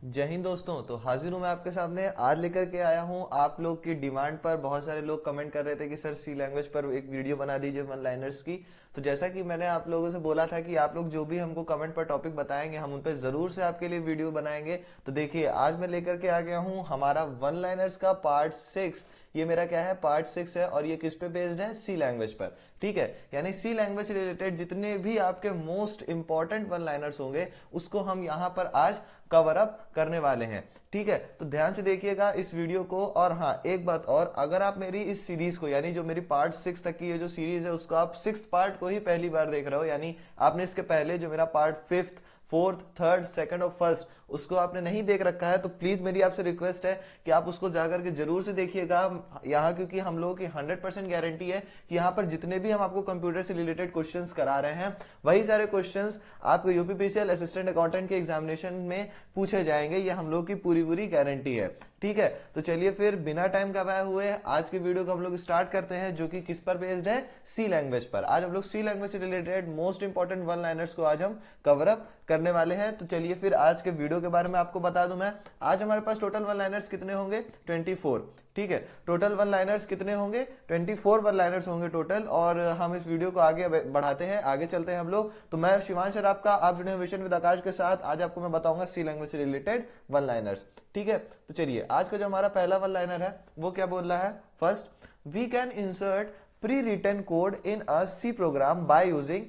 जय हिंद दोस्तों। तो हाजिर हूं मैं आपके सामने। आज लेकर के आया हूं आप लोग की डिमांड पर। बहुत सारे लोग कमेंट कर रहे थे कि सर सी लैंग्वेज पर एक वीडियो बना दीजिए वन लाइनर्स की। तो जैसा कि मैंने आप लोगों से बोला था कि आप लोग जो भी हमको कमेंट पर टॉपिक बताएंगे हम उन पर जरूर से आपके लिए वीडियो बनाएंगे। तो देखिए आज मैं लेकर के आ गया हूं हमारा वन लाइनर्स का पार्ट 6। ये मेरा क्या है, पार्ट 6 है और ये किस पे बेस्ड है, सी लैंग्वेज पर। ठीक है, यानी सी लैंग्वेज से रिलेटेड जितने भी आपके मोस्ट इंपॉर्टेंट वन लाइनर्स होंगे उसको हम यहाँ पर आज कवर अप करने वाले हैं। ठीक है, तो ध्यान से देखिएगा इस वीडियो को। और हाँ, एक बात और, अगर आप मेरी इस सीरीज को यानी जो मेरी पार्ट 6 तक की ये जो सीरीज है उसको आप 6th पार्ट को ही पहली बार देख रहे हो, यानी आपने इसके पहले जो मेरा part 5th, 4th, 3rd, 2nd और 1st उसको आपने नहीं देख रखा है तो प्लीज मेरी आपसे रिक्वेस्ट है कि आप उसको जाकर के जरूर से देखिएगा यहाँ, क्योंकि हम लोगों की 100% गारंटी है कि यहाँ पर जितने भी हम आपको कंप्यूटर से रिलेटेड क्वेश्चंस करा रहे हैं वही सारे क्वेश्चंस आपको यूपीपीसीएल असिस्टेंट अकाउंटेंट के एग्जामिनेशन में पूछे जाएंगे। ये हम लोग की पूरी पूरी गारंटी है। ठीक है, तो चलिए फिर बिना टाइम गवाए हुए आज की वीडियो को हम लोग स्टार्ट करते हैं, जो कि किस पर बेस्ड है, सी लैंग्वेज पर। आज हम लोग सी लैंग्वेज से related most important one liners को आज हम कवर अप करने वाले हैं। तो चलिए फिर आज के वीडियो के बारे में आपको बता दूं मैं। आज हमारे पास टोटल वन लाइनर्स कितने होंगे, 24। ठीक है, टोटल वन लाइनर्स कितने होंगे, 24 वन लाइनर्स होंगे टोटल। और हम इस वीडियो को आगे बढ़ाते हैं, आगे चलते हैं हम लोग। तो मैं शिवांश सर आपका, आप जुड़े हैं विजन विद आकाश के साथ। आज आपको मैं बताऊंगा सी लैंग्वेज से रिलेटेड वन लाइनर्स। ठीक है, तो चलिए आज का जो हमारा पहला वन लाइनर है वो क्या बोल रहा है। First, we can insert pre written code in a C program by using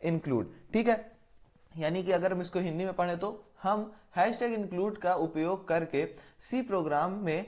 #include। ठीक है, यानी कि अगर हम इसको हिंदी में पढ़े तो हम #include का उपयोग करके सी प्रोग्राम में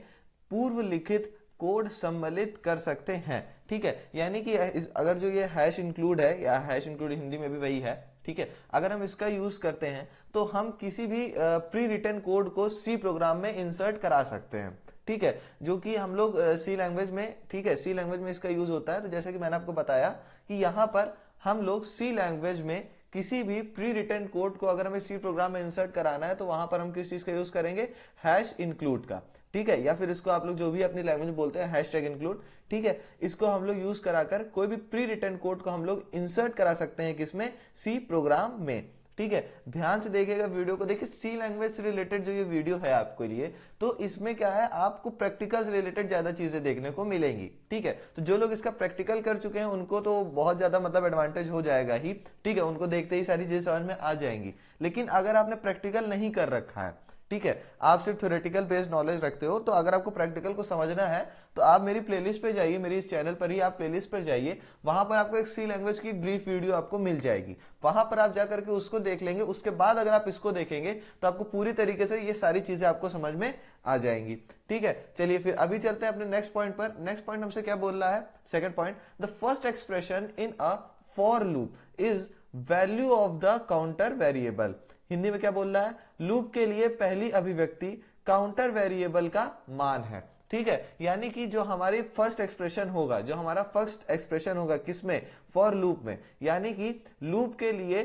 पूर्व लिखित कोड सम्मिलित कर सकते हैं। ठीक है, यानी कि अगर जो ये #include है या #include हिंदी में भी वही है। ठीक है, अगर हम इसका यूज करते हैं तो हम किसी भी प्री रिटन कोड को सी प्रोग्राम में इंसर्ट करा सकते हैं। ठीक है, जो कि हम लोग सी लैंग्वेज में, ठीक है, सी लैंग्वेज में इसका यूज होता है। तो जैसे कि मैंने आपको बताया कि यहाँ पर हम लोग सी लैंग्वेज में किसी भी प्री रिटन कोड को अगर हमें सी प्रोग्राम में इंसर्ट कराना है तो वहां पर हम किस चीज का यूज करेंगे, #include का। ठीक है, या फिर इसको आप लोग जो भी अपनी लैंग्वेज बोलते हैं #include। ठीक है, इसको हम लोग यूज कराकर कोई भी प्री रिटन कोड को हम लोग इंसर्ट करा सकते हैं, किसमें, सी प्रोग्राम में। ठीक है, ध्यान से देखिएगा वीडियो को। देखिए सी लैंग्वेज से रिलेटेड जो ये वीडियो है आपके लिए, तो इसमें क्या है, आपको प्रैक्टिकल से रिलेटेड ज्यादा चीजें देखने को मिलेंगी। ठीक है, तो जो लोग इसका प्रैक्टिकल कर चुके हैं उनको तो बहुत ज्यादा मतलब एडवांटेज हो जाएगा ही। ठीक है, उनको देखते ही सारी चीजें समझ में आ जाएंगी। लेकिन अगर आपने प्रैक्टिकल नहीं कर रखा है, ठीक है, आप सिर्फ थ्योरेटिकल बेस्ड नॉलेज रखते हो, तो अगर आपको प्रैक्टिकल को समझना है तो आप मेरी प्लेलिस्ट पे जाइए, मेरी इस चैनल पर ही आप प्लेलिस्ट पर जाइए। वहां पर आपको एक सी लैंग्वेज की ब्रीफ वीडियो आपको मिल जाएगी, वहां पर आप जाकर के उसको देख लेंगे। उसके बाद अगर आप इसको देखेंगे तो आपको पूरी तरीके से ये सारी चीजें आपको समझ में आ जाएंगी। ठीक है, चलिए फिर अभी चलते हैं अपने नेक्स्ट पॉइंट पर। नेक्स्ट पॉइंट हमसे क्या बोल रहा है, second point, the first expression in a for loop is value of the counter variable. Hindi में क्या बोल रहा है, लूप के लिए पहली अभिव्यक्ति काउंटर वेरिएबल का मान है। ठीक है, यानी कि जो हमारी फर्स्ट एक्सप्रेशन होगा, जो हमारा फर्स्ट एक्सप्रेशन होगा किसमें, फॉर लूप में, यानी कि लूप के लिए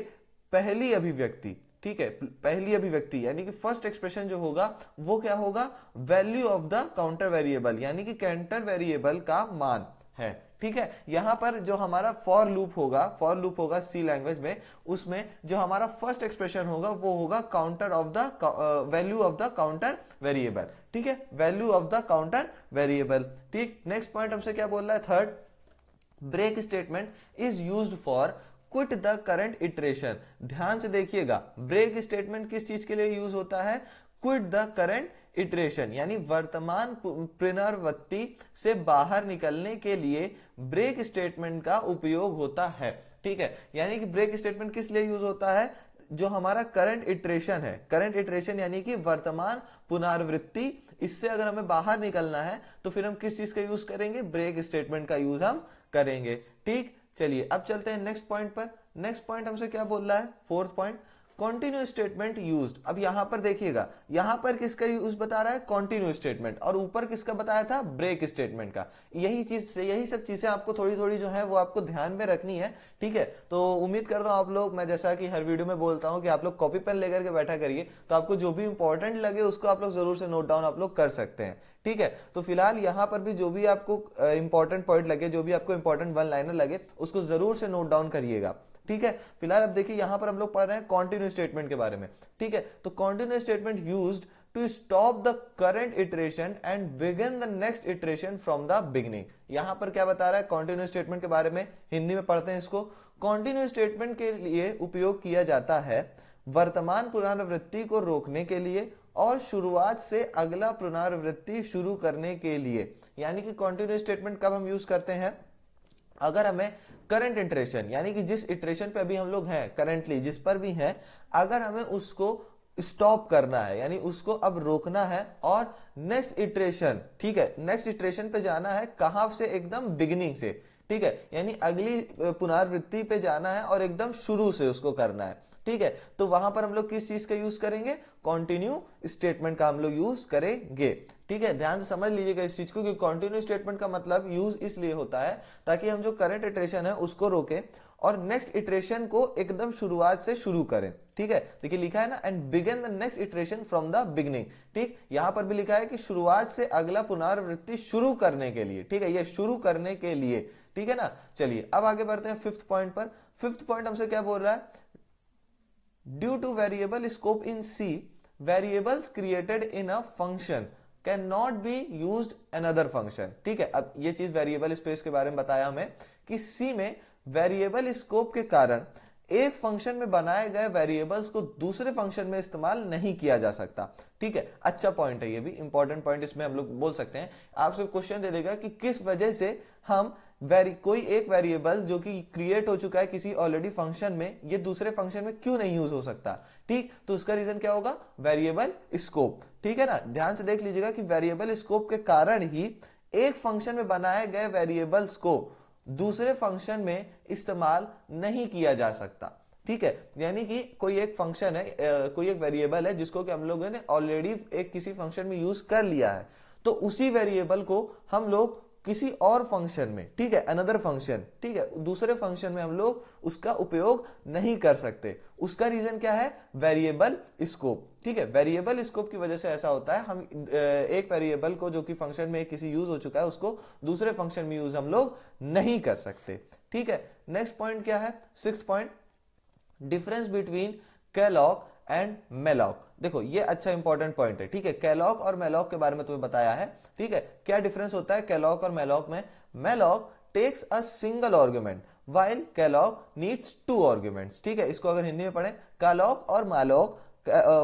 पहली अभिव्यक्ति, ठीक है, पहली अभिव्यक्ति यानी कि फर्स्ट एक्सप्रेशन जो होगा वो क्या होगा, value of the counter variable, यानी कि काउंटर वेरिएबल का मान है। ठीक है, यहां पर जो हमारा फॉर लूप होगा सी लैंग्वेज में, उसमें जो हमारा फर्स्ट एक्सप्रेशन होगा वो होगा counter of the value of the counter variable. ठीक है, value of the counter variable. ठीक, नेक्स्ट पॉइंट हमसे क्या बोल रहा है, third, break statement is used for quit the current iteration. ध्यान से देखिएगा, ब्रेक स्टेटमेंट किस चीज के लिए यूज होता है, क्विट द करंट इटरेशन, यानी वर्तमान पुनरावृत्ति से बाहर निकलने के लिए ब्रेक स्टेटमेंट का उपयोग होता है। ठीक है, यानी कि ब्रेक स्टेटमेंट किस लिए यूज होता है, जो हमारा करंट इटरेशन है, करंट इटरेशन यानी कि वर्तमान पुनरावृत्ति, इससे अगर हमें बाहर निकलना है तो फिर हम किस चीज का यूज करेंगे, ब्रेक स्टेटमेंट का यूज हम करेंगे। ठीक, चलिए अब चलते हैं नेक्स्ट पॉइंट पर। नेक्स्ट पॉइंट हमसे क्या बोल रहा है, fourth point, continue statement used. अब यहां पर देखिएगा, यहां पर किसका यूज बता रहा है, कॉन्टिन्यू स्टेटमेंट, और ऊपर किसका बताया था, ब्रेक स्टेटमेंट का। यही सब चीजें आपको थोड़ी थोड़ी जो है वो आपको ध्यान में रखनी है। ठीक है, तो उम्मीद करता हूं आप लोग, मैं जैसा कि हर वीडियो में बोलता हूं कि आप लोग कॉपी पेन लेकर के बैठा करिए, तो आपको जो भी इंपॉर्टेंट लगे उसको आप लोग जरूर से नोट डाउन आप लोग कर सकते हैं। ठीक है, तो फिलहाल यहां पर भी जो भी आपको इंपॉर्टेंट पॉइंट लगे, जो भी आपको इंपॉर्टेंट वन लाइनर लगे, उसको जरूर से नोट डाउन करिएगा। ठीक है। फिलहाल अब देखिए यहां पर हम लोग पढ़ रहे हैं कॉन्टिन्यूस स्टेटमेंट के बारे में, ठीक है। तो continuous statement used to stop the current iteration and begin the next iteration from the beginning. यहां पर क्या बता रहा है कॉन्टिन्यूस स्टेटमेंट के बारे में, हिंदी में पढ़ते हैं इसको। कॉन्टिन्यूस स्टेटमेंट के लिए उपयोग किया जाता है वर्तमान पुनरावृत्ति को रोकने के लिए और शुरुआत से अगला पुनरावृत्ति शुरू करने के लिए। यानी कि कॉन्टिन्यूस स्टेटमेंट कब हम यूज करते हैं, अगर हमें करंट इटरेशन यानी कि जिस इटरेशन पे अभी हम लोग हैं करेंटली, जिस पर भी हैं, अगर हमें उसको स्टॉप करना है यानी उसको अब रोकना है और नेक्स्ट इटरेशन, ठीक है, नेक्स्ट इटरेशन पे जाना है, कहां से, एकदम बिगिनिंग से, ठीक है, यानी अगली पुनरावृत्ति पे जाना है और एकदम शुरू से उसको करना है, ठीक है। तो वहां पर हम लोग किस चीज का यूज करेंगे, कॉन्टिन्यू स्टेटमेंट का हम लोग यूज करेंगे, ठीक है। ध्यान से समझ लीजिएगा इस चीज को कि कॉन्टिन्यू स्टेटमेंट का मतलब यूज इसलिए होता है ताकि हम जो करंट इटरेशन है उसको रोकें और नेक्स्ट इटरेशन को एकदम शुरुआत से शुरू करें, ठीक है। देखिए लिखा है ना, and begin the next iteration from the beginning, ठीक। यहां पर भी लिखा है कि शुरुआत से अगला पुनरावृत्ति शुरू करने के लिए, ठीक है, ये शुरू करने के लिए, ठीक है ना। चलिए अब आगे बढ़ते हैं फिफ्थ पॉइंट पर। फिफ्थ पॉइंट हमसे क्या बोल रहा है, due to variable scope in C, variables created in a function can not be used another function, ठीक है। अब ये चीज वेरिएबल स्पेस के बारे में बताया हमें कि सी में वेरिएबल स्कोप के कारण एक फंक्शन में बनाए गए वेरिएबल्स को दूसरे फंक्शन में इस्तेमाल नहीं किया जा सकता, ठीक है। अच्छा पॉइंट है, ये भी इंपॉर्टेंट पॉइंट, इसमें हम लोग बोल सकते हैं। आपसे क्वेश्चन दे देगा कि किस वजह से हम कोई एक वेरिएबल जो कि क्रिएट हो चुका है किसी ऑलरेडी फंक्शन में, ये दूसरे फंक्शन में क्यों नहीं यूज हो सकता, ठीक। तो उसका रीजन क्या होगा, वेरिएबल स्कोप, ठीक है ना। ध्यान से देख लीजिएगा कि वेरिएबल स्कोप के कारण ही एक फंक्शन में बनाए गए वेरिएबल्स को दूसरे फंक्शन में इस्तेमाल नहीं किया जा सकता, ठीक है। यानी कि कोई एक फंक्शन है, कोई एक वेरिएबल है जिसको कि हम लोगों ने ऑलरेडी एक किसी फंक्शन में यूज कर लिया है, तो उसी वेरिएबल को हम लोग किसी और फंक्शन में, ठीक है, अनदर फंक्शन, ठीक है, दूसरे फंक्शन में हम लोग उसका उपयोग नहीं कर सकते। उसका रीजन क्या है, वेरिएबल स्कोप, ठीक है। वेरिएबल स्कोप की वजह से ऐसा होता है, हम एक वेरिएबल को जो कि फंक्शन में किसी यूज हो चुका है उसको दूसरे फंक्शन में यूज हम लोग नहीं कर सकते, ठीक है। नेक्स्ट पॉइंट क्या है, six point, difference between calloc and malloc. देखो ये अच्छा इंपॉर्टेंट पॉइंट है, ठीक है। कैलॉग और मेलॉग के बारे में तुम्हें बताया है, ठीक है। क्या डिफरेंस होता है कैलॉग और मेलॉग में, malloc takes a single argument while calloc needs two arguments, ठीक है। इसको अगर हिंदी में पढ़ें, कैलॉग और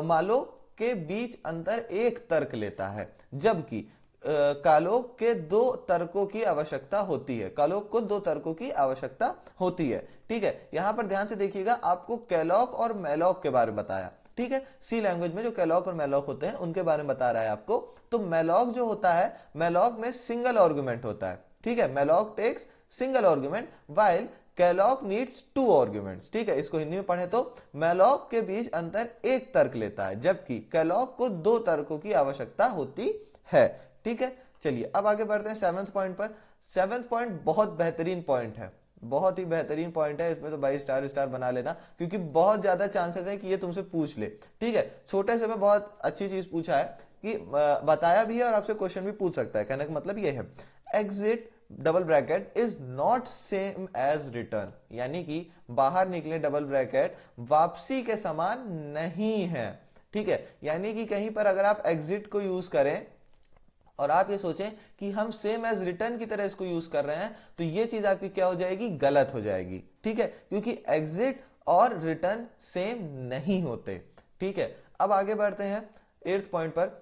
मालोग के बीच अंतर एक तर्क लेता है, जबकि कालोग के दो तर्कों की आवश्यकता होती है, कालोग को दो तर्कों की आवश्यकता होती है, ठीक है। यहां पर ध्यान से देखिएगा, आपको कैलॉग और मेलॉग के बारे में बताया, ठीक है। सी लैंग्वेज में जो कैलॉग और मेलॉग होते हैं उनके बारे में बता रहा है आपको। तो मेलॉग जो होता है, मेलॉग में सिंगल आर्गुमेंट होता है, ठीक है। Malloc takes single argument while calloc needs two arguments, ठीक है। इसको हिंदी में पढ़े तो मेलॉग के बीच अंतर एक तर्क लेता है, जबकि कैलॉग को दो तर्कों की आवश्यकता होती है, ठीक है। चलिए अब आगे बढ़ते हैं सेवंथ पॉइंट पर। सेवंथ पॉइंट बहुत बेहतरीन पॉइंट है, बहुत ही बेहतरीन पॉइंट है, इसमें तो भाई स्टार स्टार बना लेना, क्योंकि बहुत ज्यादा चांसेस है कि ये तुमसे पूछ ले, ठीक है। छोटे से में बहुत अच्छी चीज पूछा है कि बताया भी है और आपसे क्वेश्चन भी पूछ सकता है। कहने का मतलब ये है, exit double bracket is not same as return, यानी कि बाहर निकले डबल ब्रैकेट वापसी के समान नहीं है, ठीक है। यानी कि कहीं पर अगर आप एग्जिट को यूज करें और आप ये सोचें कि हम सेम एज रिटर्न की तरह इसको यूज कर रहे हैं, तो ये चीज आपकी क्या हो जाएगी, गलत हो जाएगी, ठीक है, क्योंकि एग्जिट और रिटर्न सेम नहीं होते, ठीक है। अब आगे बढ़ते हैं एट्थ पॉइंट पर।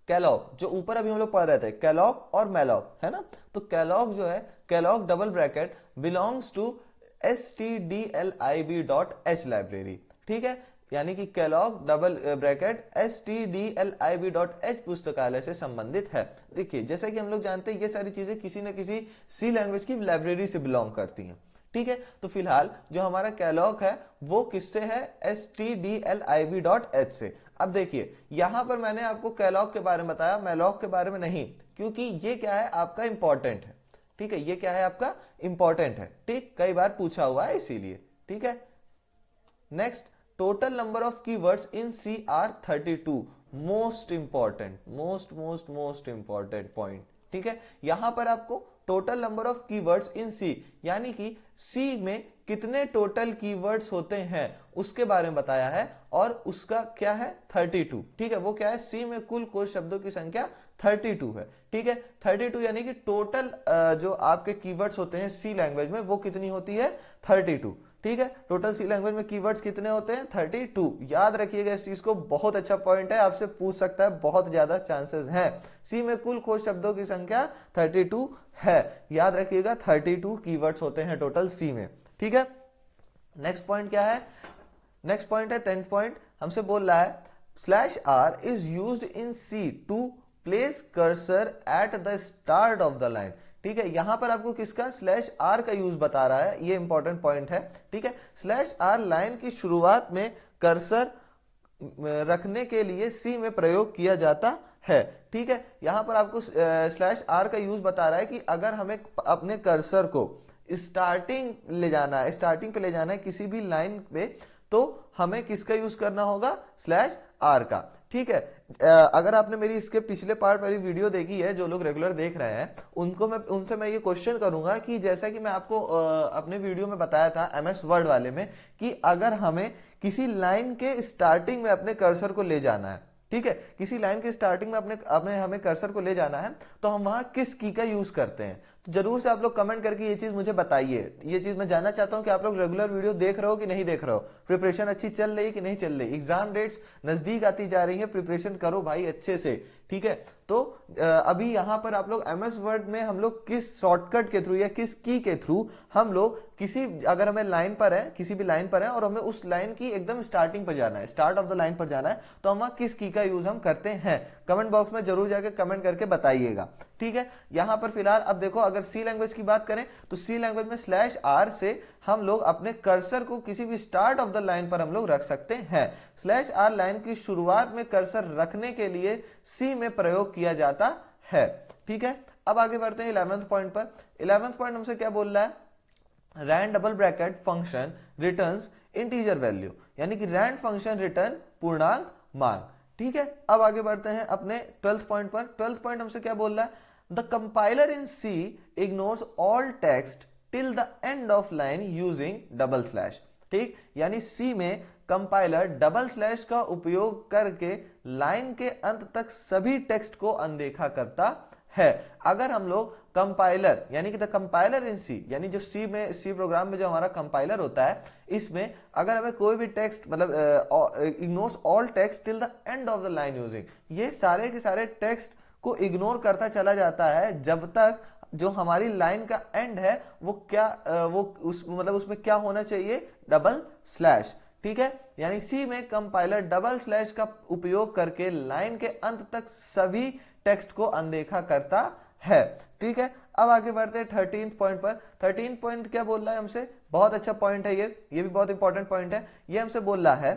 कैलॉग, जो ऊपर अभी हम लोग पढ़ रहे थे, कैलॉग और मेलॉग, है ना। तो कैलॉग जो है, calloc double bracket belongs to stdlib.h library, ठीक है। यानी कि कैलॉग डबल ब्रैकेट stdlib.h पुस्तकालय से संबंधित है। देखिए जैसा कि हम लोग जानते हैं ये सारी चीजें किसी न किसी सी लैंग्वेज की लाइब्रेरी से बिलोंग करती हैं, ठीक है। तो फिलहाल जो हमारा कैलॉग है वो किससे है, stdlib.h से। अब देखिए यहां पर मैंने आपको कैलॉग के बारे में बताया, मेलॉग के बारे में नहीं, क्योंकि ये क्या है, आपका इंपॉर्टेंट है, ठीक है। ये क्या है, आपका इंपॉर्टेंट है, ठीक, कई बार पूछा हुआ है इसीलिए, ठीक है। Next, total number of keywords in C are 32, most important, most important point, ठीक है। यहां पर आपको total number of keywords in C, यानी कि सी में कितने टोटल कीवर्ड्स होते हैं उसके बारे में बताया है, और उसका क्या है 32। ठीक है, वो क्या है, सी में कुल कोश शब्दों की संख्या 32 है। ठीक है, 32 यानी कि टोटल जो आपके कीवर्ड्स होते हैं सी लैंग्वेज में वो कितनी होती है 32। ठीक है, टोटल सी लैंग्वेज में कीवर्ड्स कितने होते हैं 32। याद रखिएगा इस चीज को, बहुत अच्छा पॉइंट है, आपसे पूछ सकता है, बहुत ज्यादा चांसेस हैं। सी में कुल खोज शब्दों की संख्या 32 है, याद रखिएगा 32 कीवर्ड्स होते हैं टोटल सी में। ठीक है, नेक्स्ट पॉइंट क्या है, नेक्स्ट पॉइंट है 10th पॉइंट, हमसे बोल रहा है slash R is used in C to place cursor at the start of the line. ठीक है, यहां पर आपको किसका स्लैश आर का यूज बता रहा है, ये इंपॉर्टेंट पॉइंट है। ठीक है, स्लैश आर लाइन की शुरुआत में कर्सर रखने के लिए सी में प्रयोग किया जाता है। ठीक है, यहां पर आपको स्लैश आर का यूज बता रहा है कि अगर हमें अपने कर्सर को स्टार्टिंग ले जाना है, स्टार्टिंग पे ले जाना है किसी भी लाइन पे, तो हमें किसका यूज करना होगा स्लैश आर का। ठीक है, अगर आपने मेरी इसके पिछले पार्ट वाली वीडियो देखी है, जो लोग रेगुलर देख रहे हैं उनसे मैं ये क्वेश्चन करूंगा कि जैसा कि मैं आपको अपने वीडियो में बताया था एमएस वर्ड वाले में, कि अगर हमें किसी लाइन के स्टार्टिंग में अपने कर्सर को ले जाना है, ठीक है, किसी लाइन के स्टार्टिंग में अपने हमें कर्सर को ले जाना है, तो हम वहां किस की का यूज करते हैं। तो जरूर से आप लोग कमेंट करके ये चीज मुझे बताइए। ये चीज मैं जानना चाहता हूं कि आप लोग रेगुलर वीडियो देख रहे हो कि नहीं देख रहे हो, प्रिपरेशन अच्छी चल रही है कि नहीं चल रही, एग्जाम डेट्स नजदीक आती जा रही है, प्रिपरेशन करो भाई अच्छे से। ठीक है, तो अभी यहां पर आप लोग एमएस वर्ड में हम लोग किस शॉर्टकट के थ्रू या किस की के थ्रू हम लोग किसी, अगर हमें लाइन पर है, किसी भी लाइन पर है और हमें उस लाइन की एकदम स्टार्टिंग पर जाना है, स्टार्ट ऑफ द लाइन पर जाना है, तो हम वहां किस की का यूज हम करते हैं, कमेंट बॉक्स में जरूर जाके कमेंट करके बताइएगा। ठीक है, यहां पर फिलहाल अब देखो, अगर सी लैंग्वेज की बात करें तो सी लैंग्वेज में स्लैश आर से हम लोग अपने कर्सर को किसी भी स्टार्ट ऑफ द लाइन पर हम लोग रख सकते हैं। स्लैश आर लाइन की शुरुआत में कर्सर रखने के लिए सी में प्रयोग किया जाता है। ठीक है, अब आगे बढ़ते हैं 11th पॉइंट पर। 11th पॉइंट हमसे क्या बोल रहा है, rand double bracket function returns integer value, यानी कि रैंड फंक्शन रिटर्न पूर्णांक मान। ठीक है, अब आगे बढ़ते हैं अपने 12th पॉइंट पर। 12th पॉइंट हमसे क्या बोल रहा है, the compiler in C ignores all text till the end of line using double slash. ठीक, यानी सी में कंपाइलर डबल स्लैश का उपयोग करके लाइन के अंत तक सभी टेक्स्ट को अनदेखा करता है। अगर हम लोग कंपाइलर यानी कि द कंपाइलर इन सी, यानी जो सी में, सी प्रोग्राम में जो हमारा कंपाइलर होता है, इसमें अगर हमें कोई भी टेक्स्ट मतलब ignores all text till the end of the line using, ये सारे के सारे टेक्स्ट को इग्नोर करता चला जाता है जब तक जो हमारी लाइन का एंड है वो क्या वो उस मतलब उसमें क्या होना चाहिए, डबल स्लैश। ठीक है, यानी सी में कंपाइलर डबल स्लैश का उपयोग करके लाइन के अंत तक सभी टेक्स्ट को अनदेखा करता है। ठीक है, अब आगे बढ़ते हैं 13th पॉइंट पर। 13th पॉइंट क्या बोल रहा है हमसे, बहुत अच्छा पॉइंट है ये भी बहुत इंपॉर्टेंट पॉइंट है। ये हमसे बोल रहा है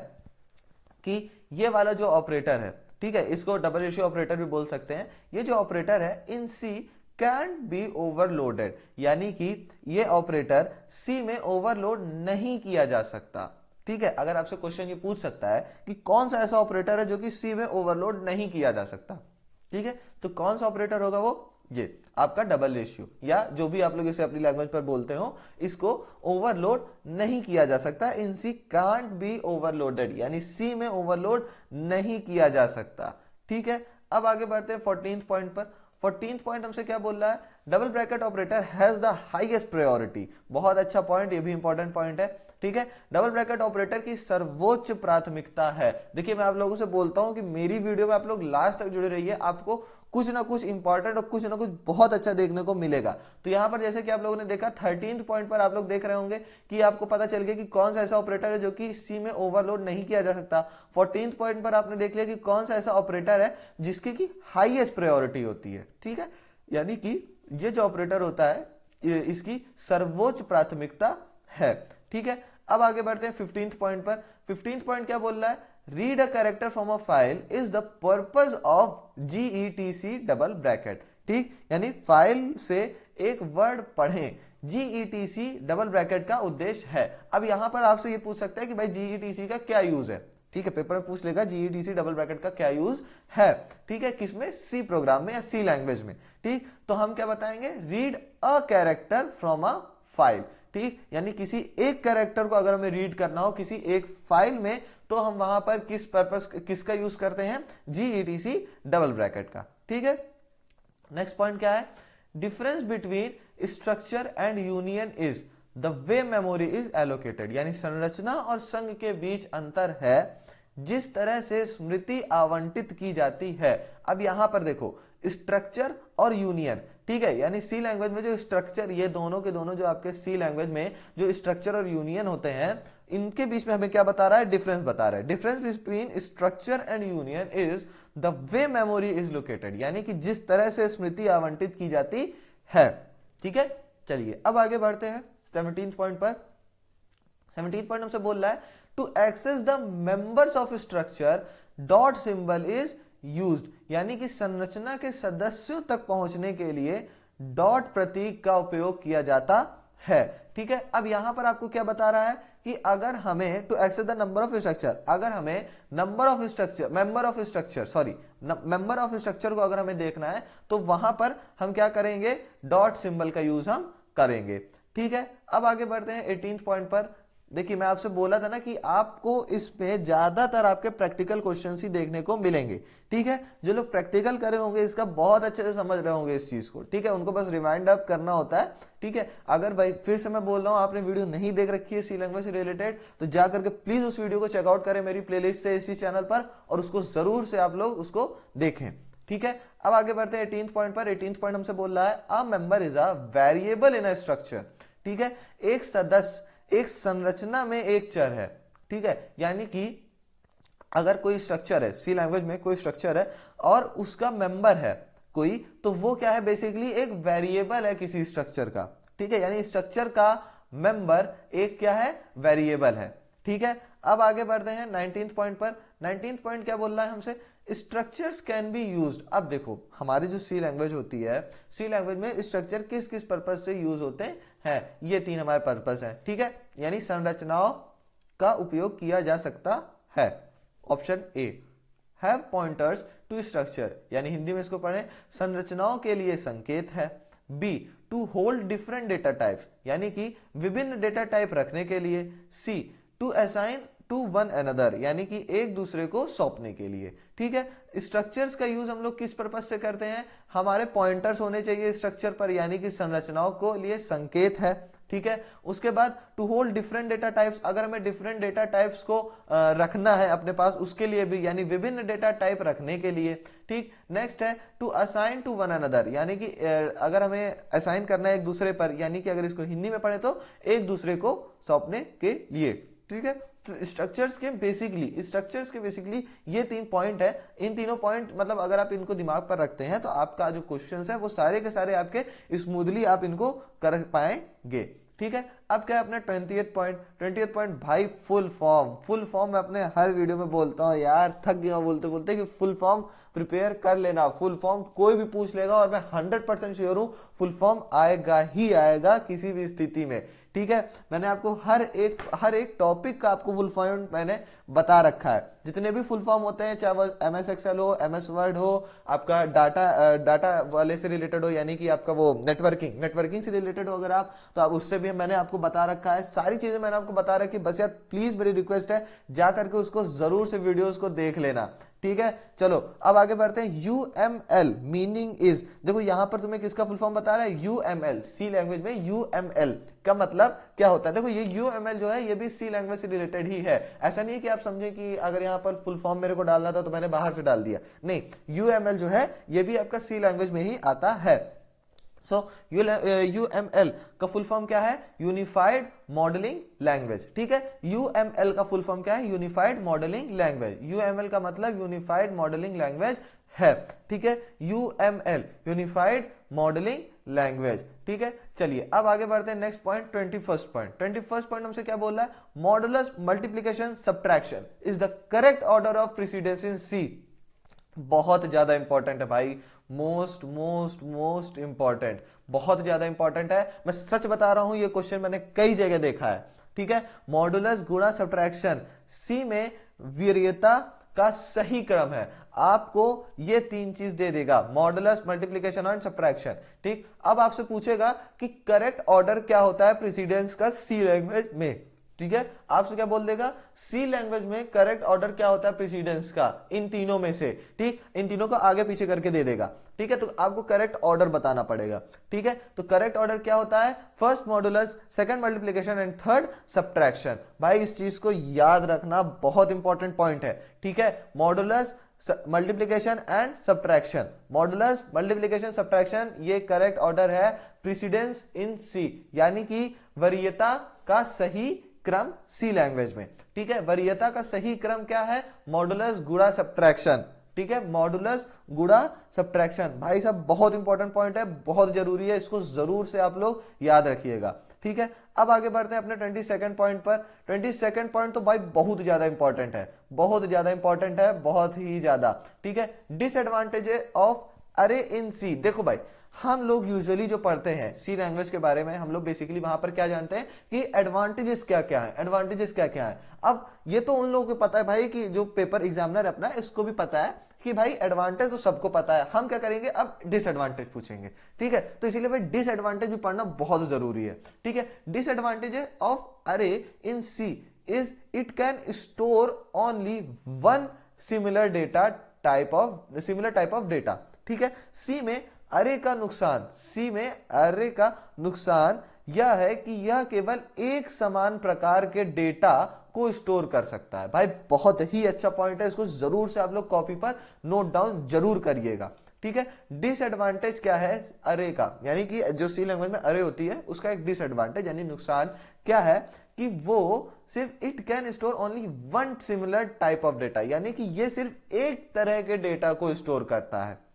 कि ये वाला जो ऑपरेटर है, ठीक है, इसको डबल रेशियो ऑपरेटर भी बोल सकते हैं, ये जो ऑपरेटर है इन सी कैन बी ओवरलोडेड, यानी कि ये ऑपरेटर सी में ओवरलोड नहीं किया जा सकता। ठीक है, अगर आपसे क्वेश्चन ये पूछ सकता है कि कौन सा ऐसा ऑपरेटर है जो कि सी में ओवरलोड नहीं किया जा सकता, ठीक है, तो कौन सा ऑपरेटर होगा वो, ये आपका डबल रेशियो, या जो भी आप लोग इसे अपनी लैंग्वेज पर बोलते हो, इसको ओवरलोड नहीं किया जा सकता। इन सी कांट बी ओवरलोडेड, यानी सी में ओवरलोड नहीं किया जा सकता। ठीक है, अब आगे बढ़ते हैं 14th पॉइंट पर। 14th पॉइंट हमसे क्या बोल रहा है, double bracket operator has the highest priority. बहुत अच्छा पॉइंट, ये भी इंपॉर्टेंट पॉइंट है। ठीक है, डबल ब्रैकेट ऑपरेटर की सर्वोच्च प्राथमिकता है। देखिए, मैं आप लोगों से बोलता हूं कि मेरी वीडियो में आप लोग लास्ट तक जुड़े रहिए, आपको कुछ ना कुछ इंपॉर्टेंट और कुछ ना कुछ बहुत अच्छा देखने को मिलेगा। तो यहां पर जैसे कि आप लोगों ने देखा 13th पॉइंट पर आप लोग देख रहे होंगे कि आपको पता चल गया कि कौन सा ऐसा ऑपरेटर है जो कि सी में ओवरलोड नहीं किया जा सकता। 14th पॉइंट पर आपने देख लिया कि कौन सा ऐसा ऑपरेटर है जिसकी की हाईएस्ट प्रायोरिटी होती है। ठीक है, यानी कि ये जो ऑपरेटर होता है इसकी सर्वोच्च प्राथमिकता है। ठीक है, अब आगे बढ़ते हैं 15th पॉइंट पर। 15th पॉइंट क्या बोल रहा है, read a character from a file is the purpose of जीईटीसी डबल ब्रैकेट। ठीक, यानी फाइल से एक वर्ड पढ़ें, जीईटीसी डबल ब्रैकेट का उद्देश्य है। अब यहां पर आपसे ये पूछ सकता है कि भाई जीईटीसी का क्या यूज है। ठीक है, पेपर में पूछ लेगा जीईटीसी डबल ब्रैकेट का क्या यूज है। ठीक है, किसमें, सी प्रोग्राम में या सी लैंग्वेज में। ठीक, तो हम क्या बताएंगे, read a character from a file. ठीक, यानी किसी एक कैरेक्टर को अगर हमें रीड करना हो किसी एक फाइल में, तो हम वहां पर किस पर्पस किसका यूज करते हैं, GETC डबल ब्रैकेट का। ठीक है, नेक्स्ट पॉइंट क्या है, difference between structure and union is the way memory is allocated, यानी संरचना और संघ के बीच अंतर है जिस तरह से स्मृति आवंटित की जाती है। अब यहां पर देखो स्ट्रक्चर और यूनियन, ठीक है, यानी सी लैंग्वेज में जो स्ट्रक्चर, ये दोनों के दोनों जो आपके सी लैंग्वेज में जो स्ट्रक्चर और यूनियन होते हैं, इनके बीच में हमें क्या बता रहा है, डिफरेंस बता रहा है। Difference between structure and union is the way memory is located, यानी कि जिस तरह से स्मृति आवंटित की जाती है। ठीक है, चलिए अब आगे बढ़ते हैं 17 पॉइंट पर। 17 पॉइंट हमसे बोल रहा है to access the members of structure dot symbol is used, यानी कि संरचना के सदस्यों तक पहुंचने के लिए डॉट प्रतीक का उपयोग किया जाता है। ठीक है, अब यहां पर आपको क्या बता रहा है कि अगर हमें to access the number of structure, अगर हमें number of structure, member of structure को अगर हमें देखना है तो वहां पर हम क्या करेंगे, डॉट सिंबल का यूज हम करेंगे। ठीक है, अब आगे बढ़ते हैं 18 पॉइंट पर। देखिए मैं आपसे बोला था ना कि आपको इस पे ज्यादातर आपके प्रैक्टिकल क्वेश्चंस ही देखने को मिलेंगे। ठीक है, जो लोग प्रैक्टिकल करे होंगे इसका बहुत अच्छे से समझ रहे होंगे इस चीज को। ठीक है, उनको बस रिमाइंड अप करना होता है। ठीक है, अगर भाई फिर से मैं बोल रहा हूं आपने वीडियो नहीं देख रखी है सी लैंग्वेज से रिलेटेड, तो जा करके प्लीज उस वीडियो को चेकआउट करें मेरी प्लेलिस्ट से इसी चैनल पर, और उसको जरूर से आप लोग उसको देखें। ठीक है, अब आगे बढ़ते हैं 18 पॉइंट पर। 18 पॉइंट हमसे बोल रहा है a member is a variable in a structure. ठीक है, एक सदस्य एक संरचना में एक चर है। ठीक है, यानी कि अगर कोई स्ट्रक्चर है, सी लैंग्वेज में कोई स्ट्रक्चर है और उसका मेंबर है कोई, तो वो क्या है, बेसिकली एक वेरिएबल है किसी स्ट्रक्चर का। ठीक है, यानी स्ट्रक्चर का मेंबर एक क्या है, वेरिएबल है। ठीक है, अब आगे बढ़ते हैं 19 पॉइंट पर। 19 पॉइंट क्या बोल रहा है हमसे, स्ट्रक्चर्स कैन बी यूज्ड। अब देखो हमारी जो सी लैंग्वेज होती है, सी लैंग्वेज में स्ट्रक्चर किस किस पर्पस से यूज होते हैं, ये 3 हमारे पर्पस हैं। ठीक है, यानी संरचनाओं का उपयोग किया जा सकता है। Option A, have pointers to structure, यानी हिंदी में इसको पढ़ें, संरचनाओं के लिए संकेत है। B, to hold different data types, यानी कि विभिन्न डेटा टाइप रखने के लिए। C, to assign to one another, यानी कि एक दूसरे को सौंपने के लिए। ठीक है, स्ट्रक्चर्स का यूज हम लोग किस पर्पस से करते हैं, हमारे पॉइंटर्स होने चाहिए स्ट्रक्चर पर, यानी कि संरचनाओं को लिए संकेत है। ठीक है, उसके बाद to hold different data types, अगर हमें डिफरेंट डेटा टाइप्स को रखना है अपने पास उसके लिए भी, यानी विभिन्न डेटा टाइप रखने के लिए। ठीक, नेक्स्ट है to assign to one another, यानी कि अगर हमें असाइन करना है एक दूसरे पर, यानी कि अगर इसको हिंदी में पढ़े तो एक दूसरे को सौंपने के लिए। ठीक है, तो स्ट्रक्चर्स के बेसिकली ये 3 पॉइंट है। इन तीनों पॉइंट मतलब अगर आप इनको दिमाग पर रखते हैं तो आपका जो क्वेश्चंस है वो सारे के सारे आपके स्मूथली आप इनको कर पाएंगे। ठीक है, अब क्या है अपना 20th पॉइंट भाई, फुल फॉर्म मैं अपने हर वीडियो में बोलता हूँ यार, थक गया बोलते बोलते कि फुल फॉर्म प्रिपेयर कर लेना। फुल फॉर्म कोई भी पूछ लेगा और मैं 100% श्योर हूं फुल फॉर्म आएगा ही आएगा किसी भी स्थिति में। ठीक है, मैंने आपको हर एक टॉपिक का आपको फुल फॉर्म मैंने बता रखा है। जितने भी फुल फॉर्म होते हैं, चाहे वो MS एक्सेल हो, MS वर्ड हो, आपका डाटा वाले से रिलेटेड हो, यानी कि आपका वो नेटवर्किंग से रिलेटेड हो अगर आप, तो आप उससे भी मैंने आपको बता रखा है। सारी चीजें मैंने आपको बता रखी, बस यार प्लीज मेरी रिक्वेस्ट है जा करके उसको जरूर से वीडियोस को देख लेना। ठीक है, चलो अब आगे बढ़ते हैं। UML मीनिंग इज, देखो यहां पर तुम्हें किसका फुल फॉर्म बता रहा है, UML। सी लैंग्वेज में UML का मतलब क्या होता है, देखो ये UML जो है ये भी सी लैंग्वेज से रिलेटेड ही है। ऐसा नहीं है कि आप समझे कि अगर यहां पर फुल फॉर्म मेरे को डालना था तो मैंने बाहर से डाल दिया, नहीं, UML जो है ये भी आपका सी लैंग्वेज में ही आता है। सो UML का फुल फॉर्म क्या है, यूनिफाइड मॉडलिंग लैंग्वेज। ठीक है, UML का फुल फॉर्म क्या है, यूनिफाइड मॉडलिंग लैंग्वेज। UML का मतलब यूनिफाइड मॉडलिंग लैंग्वेज है। ठीक है, UML यूनिफाइड मॉडलिंग लैंग्वेज। ठीक है, चलिए अब आगे बढ़ते हैं नेक्स्ट पॉइंट, 21st पॉइंट हमसे क्या बोल रहा है, modulus multiplication subtraction is the correct order of precedence in C. बहुत ज्यादा इंपॉर्टेंट है भाई, मोस्ट इंपॉर्टेंट, बहुत ज्यादा इंपॉर्टेंट है। मैं सच बता रहा हूं, ये क्वेश्चन मैंने कई जगह देखा है। ठीक है, मॉडुलस गुणा सब्ट्रैक्शन सी में वरीयता का सही क्रम है। आपको ये तीन चीज दे देगा, मॉडुलस, मल्टीप्लिकेशन और सब्ट्रैक्शन। ठीक, अब आपसे पूछेगा कि करेक्ट ऑर्डर क्या होता है प्रेसिडेंस का सी लैंग्वेज में। ठीक है, आपसे क्या बोल देगा, सी लैंग्वेज में करेक्ट ऑर्डर क्या होता है प्रेसिडेंस का इन तीनों में से। ठीक, इन तीनों को आगे पीछे करके दे देगा। ठीक है, तो आपको करेक्ट ऑर्डर बताना पड़ेगा। ठीक है, तो करेक्ट ऑर्डर क्या होता है, first modulus, second multiplication and third subtraction. भाई इस चीज को याद रखना, बहुत इंपॉर्टेंट पॉइंट है। ठीक है, modulus, multiplication and subtraction, modulus, multiplication, subtraction, ये करेक्ट ऑर्डर है प्रेसिडेंस इन सी, यानी कि वरीयता का सही क्रम सी लैंग्वेज में। ठीक है, वरीयता का सही क्रम क्या है, मॉडुलस गुणा सब्ट्रैक्शन। ठीक है, मॉडुलस गुणा सब्ट्रैक्शन। भाई साहब बहुत इंपॉर्टेंट पॉइंट है, बहुत जरूरी है, इसको जरूर से आप लोग याद रखिएगा। ठीक है, अब आगे बढ़ते हैं अपने 22nd पॉइंट पर। 22nd पॉइंट तो भाई बहुत ज्यादा इंपॉर्टेंट है, बहुत ज्यादा इंपॉर्टेंट है, बहुत ही ज्यादा। ठीक है, डिसएडवांटेज ऑफ अरे इन सी। देखो भाई, हम लोग यूजुअली जो पढ़ते हैं सी लैंग्वेज के बारे में, हम लोग बेसिकली वहां पर क्या जानते हैं कि एडवांटेजेस क्या क्या है, एडवांटेजेस क्या क्या है। अब ये तो उन लोगों को पता है भाई, कि जो पेपर एग्जामिनर अपना है इसको भी पता है कि भाई एडवांटेज तो सबको पता है, हम क्या करेंगे अब डिसएडवांटेज पूछेंगे। ठीक है, तो इसीलिए भाई डिसएडवांटेज भी पढ़ना बहुत जरूरी है। ठीक है, disadvantage of array in C is it can store only one similar type of data. ठीक है, सी में अरे का नुकसान, सी में अरे का नुकसान यह है कि यह केवल एक समान प्रकार के डेटा को स्टोर कर सकता है। भाई बहुत ही अच्छा पॉइंट है, इसको जरूर से आप लोग कॉपी पर नोट डाउन जरूर करिएगा। ठीक है, डिसएडवांटेज क्या है अरे का, यानी कि जो सी लैंग्वेज में अरे होती है उसका एक डिसएडवांटेज यानी नुकसान क्या है कि वो सिर्फ it can store only one similar type of data, यानी कि ये सिर्फ एक तरह के डेटा को स्टोर करता है।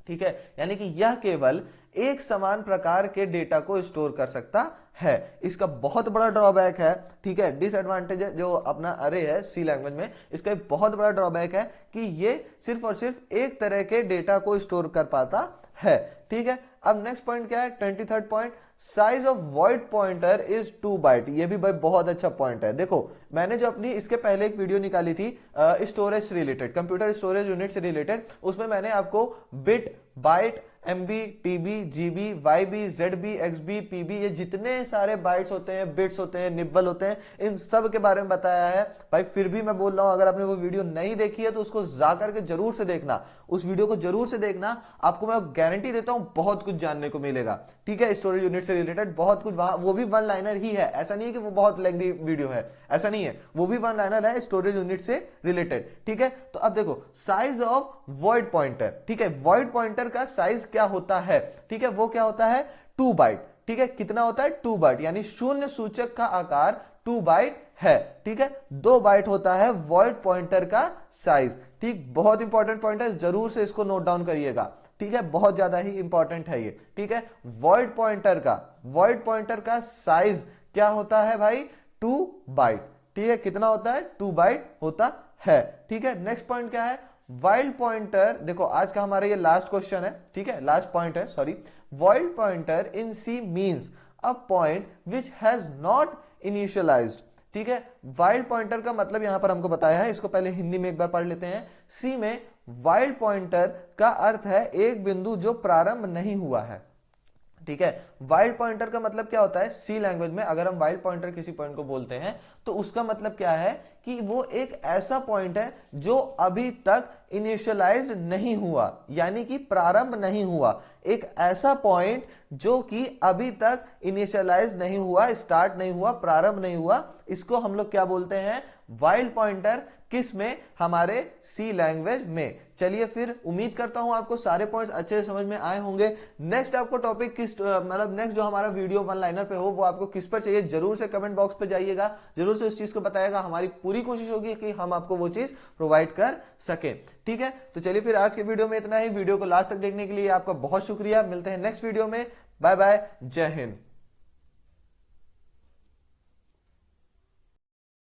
ठीक है, यानी कि यह केवल एक समान प्रकार के डेटा को स्टोर कर सकता है। इसका बहुत बड़ा ड्रॉबैक है। ठीक है, डिसएडवांटेज जो अपना अरे है सी लैंग्वेज में, इसका एक बहुत बड़ा ड्रॉबैक है कि ये सिर्फ और सिर्फ एक तरह के डेटा को स्टोर कर पाता है। ठीक है, अब नेक्स्ट पॉइंट क्या है, 23rd point, size of void pointer is 2 byte. ये भी भाई बहुत अच्छा पॉइंट है। देखो मैंने जो अपनी इसके पहले एक वीडियो निकाली थी स्टोरेज से रिलेटेड, कंप्यूटर स्टोरेज यूनिट से रिलेटेड, उसमें मैंने आपको bit, byte, MB, TB, GB, YB, ZB, XB, PB, ये जितने सारे बाइट्स होते हैं, बिट्स होते हैं, निब्बल होते हैं, इन सब के बारे में बताया है। भाई फिर भी मैं बोल रहा हूं, अगर आपने वो वीडियो नहीं देखी है तो उसको जाकर के जरूर से देखना, उस वीडियो को जरूर से देखना, आपको मैं गारंटी देता हूं बहुत कुछ जानने को मिलेगा। ठीक है, स्टोरेज यूनिट से रिलेटेड बहुत कुछ वहां, वो भी वन लाइनर ही है, ऐसा नहीं है कि वो बहुत लेंथी वीडियो है, ऐसा नहीं है, वो भी वन लाइनर है स्टोरेज यूनिट से रिलेटेड। ठीक है, तो अब देखो साइज ऑफ वॉइड पॉइंटर। ठीक है, वॉइड पॉइंटर का साइज क्या होता है, ठीक है, वो क्या होता है 2 बाइट। ठीक है, कितना होता है 2 बाइट, यानी शून्य सूचक का आकार 2 बाइट है। ठीक है, 2 बाइट होता है वॉइड पॉइंटर का साइज। ठीक, बहुत इंपॉर्टेंट पॉइंट है, जरूर से इसको नोट डाउन करिएगा। ठीक है, बहुत ज्यादा ही इंपॉर्टेंट है ये। ठीक है, वॉइड पॉइंटर का साइज क्या होता है भाई 2 बाइट। ठीक है, कितना होता है 2 बाइट होता है। ठीक है, नेक्स्ट पॉइंट क्या है, वाइल्ड पॉइंटर। देखो आज का हमारा ये लास्ट क्वेश्चन है, ठीक है, लास्ट पॉइंट है, sorry. Wild pointer in C means a point which has not initialised. ठीक है, वाइल्ड पॉइंटर का मतलब यहां पर हमको बताया है, इसको पहले हिंदी में एक बार पढ़ लेते हैं। सी में वाइल्ड पॉइंटर का अर्थ है एक बिंदु जो प्रारंभ नहीं हुआ है। ठीक है, वाइल्ड पॉइंटर का मतलब क्या होता है सी लैंग्वेज में, अगर हम वाइल्ड पॉइंटर किसी पॉइंट को बोलते हैं तो उसका मतलब क्या है कि वो एक ऐसा पॉइंट है जो अभी तक इनिशियलाइज नहीं हुआ, यानी कि प्रारंभ नहीं हुआ। एक ऐसा पॉइंट जो कि अभी तक इनिशियलाइज नहीं हुआ, स्टार्ट नहीं हुआ, प्रारंभ नहीं हुआ, इसको हम लोग क्या बोलते हैं वाइल्ड पॉइंटर। किस में, हमारे सी लैंग्वेज में। चलिए फिर उम्मीद करता हूं आपको सारे पॉइंट्स अच्छे से समझ में आए होंगे। नेक्स्ट आपको टॉपिक किस, मतलब नेक्स्ट जो हमारा वीडियो वन लाइनर पे हो वो आपको किस पर चाहिए, जरूर से कमेंट बॉक्स पे जाइएगा, जरूर से उस चीज को बताइएगा। हमारी पूरी कोशिश होगी कि हम आपको वो चीज प्रोवाइड कर सके। ठीक है, तो चलिए फिर आज के वीडियो में इतना ही। वीडियो को लास्ट तक देखने के लिए आपका बहुत शुक्रिया। मिलते हैं नेक्स्ट वीडियो में। बाय बाय, जय हिंद।